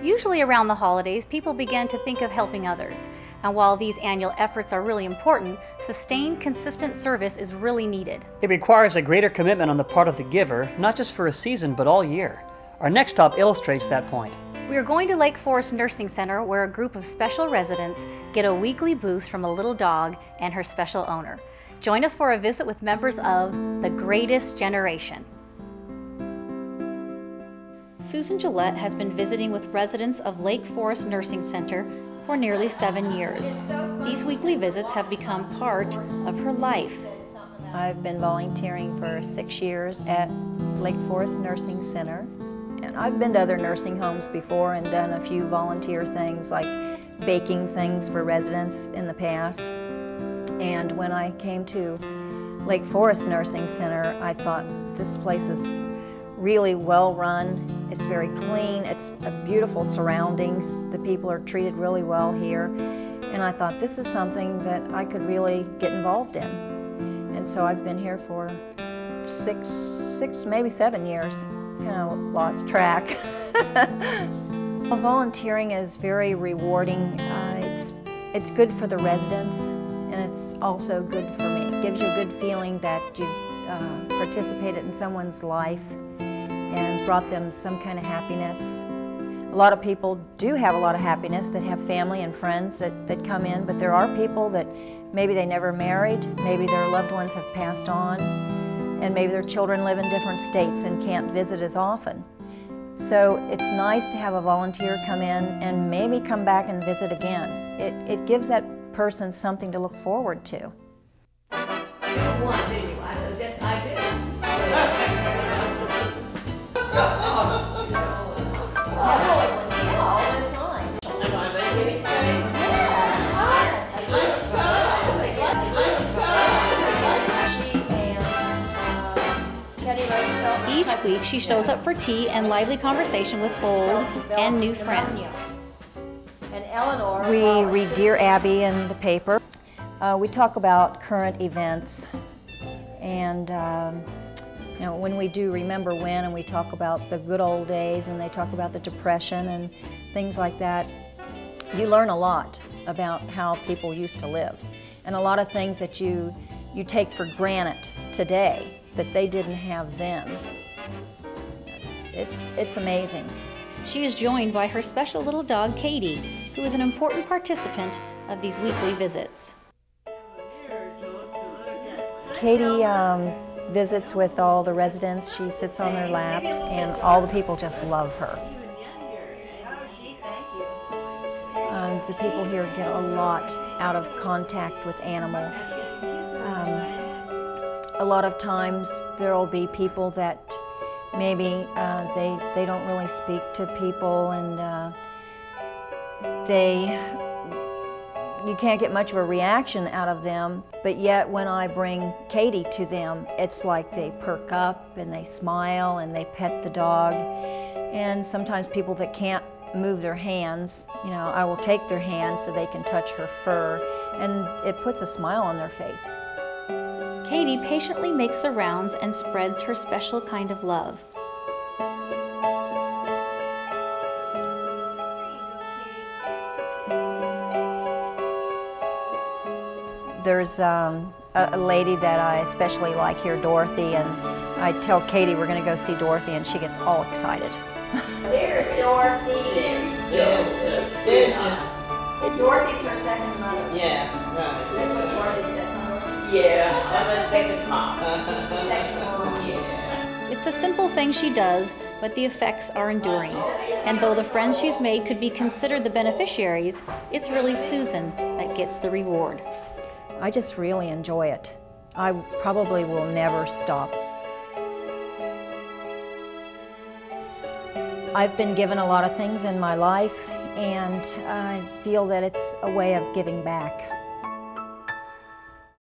Usually around the holidays, people begin to think of helping others. And while these annual efforts are really important, sustained, consistent service is really needed. It requires a greater commitment on the part of the giver, not just for a season, but all year. Our next stop illustrates that point. We are going to Lake Forest Nursing Center, where a group of special residents get a weekly boost from a little dog and her special owner. Join us for a visit with members of the Greatest Generation. Susan Gillette has been visiting with residents of Lake Forest Nursing Center for nearly 7 years. These weekly visits have become part of her life. I've been volunteering for 6 years at Lake Forest Nursing Center. And I've been to other nursing homes before and done a few volunteer things like baking things for residents in the past. And when I came to Lake Forest Nursing Center, I thought this place is really well run. It's very clean. It's beautiful surroundings. The people are treated really well here. And I thought this is something that I could really get involved in. And so I've been here for six, maybe 7 years. Kind of lost track. Volunteering is very rewarding. It's good for the residents, and it's also good for me. It gives you a good feeling that you've participated in someone's life and brought them some kind of happiness. A lot of people do have a lot of happiness that have family and friends that come in, but there are people that maybe they never married, maybe their loved ones have passed on, and maybe their children live in different states and can't visit as often. So it's nice to have a volunteer come in and maybe come back and visit again. It gives that person something to look forward to. You don't want to, do you? I said, yes, I do. All the time. Am I making it? Yes. Let's go. Each week, she shows up for tea and lively conversation with old and new friends. We read Dear Abby in the paper. We talk about current events, and you know, when we do Remember When, and we talk about the good old days, and they talk about the Depression and things like that, you learn a lot about how people used to live, and a lot of things that you take for granted today that they didn't have then. It's amazing. She is joined by her special little dog, Katy, who is an important participant of these weekly visits. Katy visits with all the residents. She sits on their laps, and all the people just love her. The people here get a lot out of contact with animals. A lot of times there will be people that maybe they don't really speak to people, and you can't get much of a reaction out of them, but yet when I bring Katy to them, it's like they perk up and they smile and they pet the dog. And sometimes people that can't move their hands, you know, I will take their hands so they can touch her fur, and it puts a smile on their face. Katy patiently makes the rounds and spreads her special kind of love. There's a lady that I especially like here, Dorothy, and I tell Katy we're going to go see Dorothy, and she gets all excited. There's Dorothy. There's Dorothy's her second mother. Yeah, right. That's what Dorothy says on her. Yeah, I'm a second mom. She's the second mom. Yeah. It's a simple thing she does, but the effects are enduring. And though the friends she's made could be considered the beneficiaries, it's really Susan that gets the reward. I just really enjoy it. I probably will never stop. I've been given a lot of things in my life, and I feel that it's a way of giving back.